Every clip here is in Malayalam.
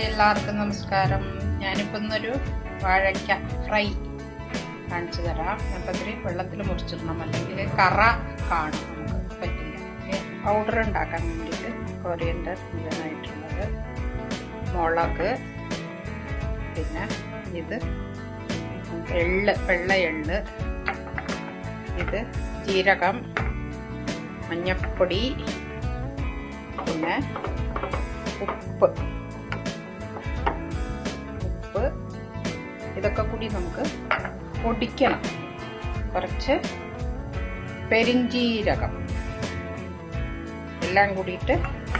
എല്ലാവർക്കും നമസ്കാരം. ഞാനിപ്പോൾ ഇന്നൊരു വാഴയ്ക്ക ഫ്രൈ കാണിച്ചു തരാം. അപ്പം ഇതിൽ വെള്ളത്തിൽ മുറിച്ചിടണം, അല്ലെങ്കിൽ കറ കാണും, നമുക്ക് പറ്റില്ല. പൗഡർ ഉണ്ടാക്കാൻ വേണ്ടിയിട്ട് കൊറിയൻഡർ മുഴുവനായിട്ടുള്ളത്, മുളക്, പിന്നെ ഇത് എള്ള്, വെള്ള എള്ള്, ഇത് ജീരകം, മഞ്ഞൾപ്പൊടി, പിന്നെ ഉപ്പ് ഇതൊക്കെ കൂടി നമുക്ക് പൊടിക്കണം. കുറച്ച് പെരിഞ്ജീരകം എല്ലാം കൂടിയിട്ട്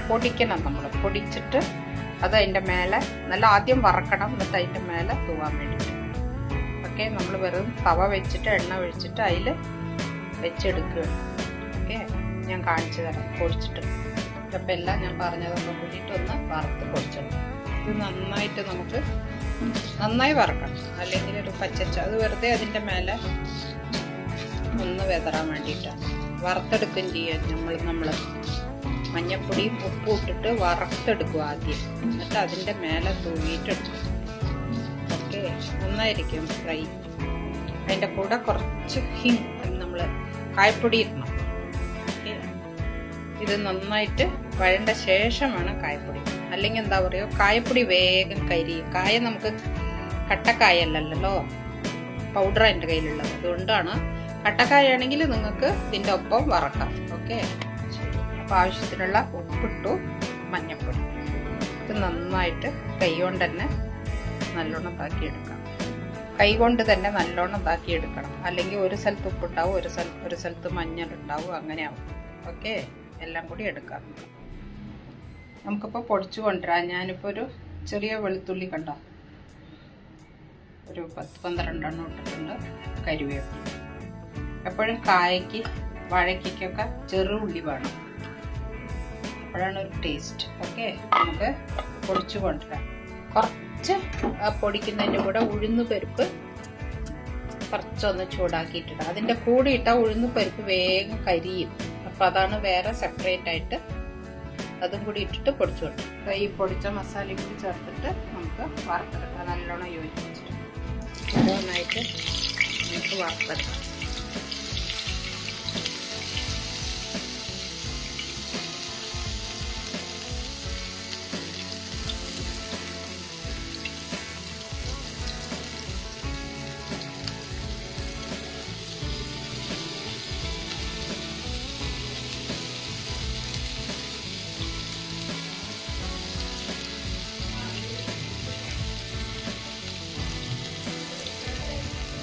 പൊടിക്കണം. നമ്മൾ പൊടിച്ചിട്ട് അത് അതിൻ്റെ മേലെ നല്ല ആദ്യം വറക്കണം, എന്നിട്ട് അതിൻ്റെ മേലെ തൂവാൻ വേണ്ടിയിട്ട്. ഓക്കെ, നമ്മൾ വെറും തവ വെച്ചിട്ട് എണ്ണ ഒഴിച്ചിട്ട് അതിൽ വെച്ചെടുക്കുക. ഓക്കെ, ഞാൻ കാണിച്ചു തരാം പൊടിച്ചിട്ട്. ഇപ്പം എല്ലാം ഞാൻ പറഞ്ഞതൊക്കെ കൂടിയിട്ട് ഒന്ന് വറുത്ത് പൊടിച്ചെടുക്കും. ഇത് നന്നായിട്ട് നമുക്ക് നന്നായി വറക്കണം, അല്ലെങ്കിൽ ഒരു പച്ചച്ച അത് വെറുതെ അതിൻ്റെ മേലെ ഒന്ന് വെതറാൻ വേണ്ടിയിട്ടാണ്. വറുത്തെടുക്കുകയും ചെയ്യാം. നമ്മൾ മഞ്ഞപ്പൊടിയും ഉപ്പും ഇട്ടിട്ട് വറുത്തെടുക്കും ആദ്യം, എന്നിട്ട് അതിൻ്റെ മേലെ തൂവിയിട്ടെടുക്കും. ഓക്കെ, നന്നായിരിക്കും ഫ്രൈ. അതിൻ്റെ കൂടെ കുറച്ച് നമ്മൾ കായപ്പൊടി ഇടണം. ഓക്കെ, ഇത് നന്നായിട്ട് വഴണ്ട ശേഷം വേണം കായപ്പൊടി, അല്ലെങ്കിൽ എന്താ പറയുക, കായപ്പൊടി വേഗം കരിയും. കായ നമുക്ക് കട്ടക്കായല്ലല്ലോ, പൗഡർ എൻ്റെ കയ്യിലുള്ളത്, അതുകൊണ്ടാണ്. കട്ടക്കായ ആണെങ്കിൽ നിങ്ങൾക്ക് ഇതിൻ്റെ ഒപ്പം വറക്കാം. ഓക്കെ, അപ്പോൾ ആവശ്യത്തിനുള്ള ഉപ്പിട്ടു, മഞ്ഞൾപ്പൊടി. ഇത് നന്നായിട്ട് കൈ കൊണ്ട് തന്നെ നല്ലോണം താക്കിയെടുക്കാം. കൈ കൊണ്ട് തന്നെ നല്ലോണം താക്കിയെടുക്കണം, അല്ലെങ്കിൽ ഒരു സ്ഥലത്ത് ഉപ്പുണ്ടാവും, ഒരു സ്ഥലത്ത് മഞ്ഞളുണ്ടാവും, അങ്ങനെ ആവും. ഓക്കെ, എല്ലാം കൂടി എടുക്കാം. നമുക്കിപ്പോൾ പൊടിച്ചു കൊണ്ടുവരാം. ഞാനിപ്പോൾ ഒരു ചെറിയ വെളുത്തുള്ളി കണ്ടോ, ഒരു 10-12 ഇട്ടിട്ടുണ്ട്. കരിവേപ്പില. എപ്പോഴും കായയ്ക്ക് വാഴയ്ക്കൊക്കെ ചെറു ഉള്ളി വേണം, അപ്പോഴാണ് ഒരു ടേസ്റ്റ്. ഓക്കെ, നമുക്ക് പൊടിച്ചു കൊണ്ടുവരാം. കുറച്ച് പൊടിക്കുന്നതിൻ്റെ കൂടെ ഉഴുന്ന് പരിപ്പ് കുറച്ചൊന്ന് ചൂടാക്കിയിട്ടിടാം. അതിൻ്റെ കൂടെ ഇട്ടാൽ ഉഴുന്ന് പരിപ്പ് വേഗം കരിയും. അപ്പം അതാണ് വേറെ സെപ്പറേറ്റ് ആയിട്ട് അതും കൂടി ഇട്ടിട്ട് പൊടിച്ചു കൊടുക്കും. ഈ പൊടിച്ച മസാലയും കൂടി ചേർത്തിട്ട് നമുക്ക് വറുത്തെടുക്കാം. നല്ലോണം യോജിപ്പിച്ചിട്ട് ഓരോന്നായിട്ട് നമുക്ക് വറുത്തെടുക്കാം.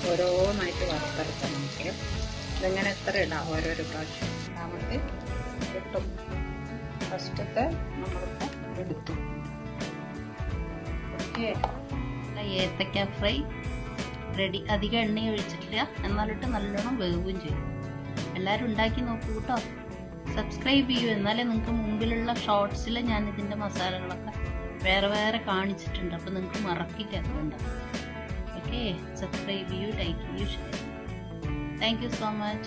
ഓരോന്നായിട്ട് വറുത്തെടുക്കാം. നമുക്ക് ഇതെങ്ങനെ എത്ര ഇടാം, ഓരോരോ പ്രാവശ്യം ഇടാൻ വേണ്ടി കിട്ടും. ഫസ്റ്റത്തെ നമ്മളിപ്പോൾ എടുത്തു. ഓക്കെ, ഏത്തക്ക ഫ്രൈ റെഡി. അധികം എണ്ണ ഒഴിച്ചിട്ടില്ല, എന്നാലിട്ട് നല്ലോണം വേവുകയും ചെയ്യും. എല്ലാവരും ഉണ്ടാക്കി നോക്കൂ കേട്ടോ. സബ്സ്ക്രൈബ് ചെയ്യൂ, എന്നാലേ നിങ്ങൾക്ക് മുമ്പിലുള്ള ഷോർട്സിൽ ഞാൻ ഇതിൻ്റെ മസാലകളൊക്കെ വേറെ വേറെ കാണിച്ചിട്ടുണ്ട്, അപ്പോൾ നിങ്ങൾക്ക് മറക്കില്ല. അതുകൊണ്ടാണ്. Okay, subscribe you, like you, share. Thank you so much.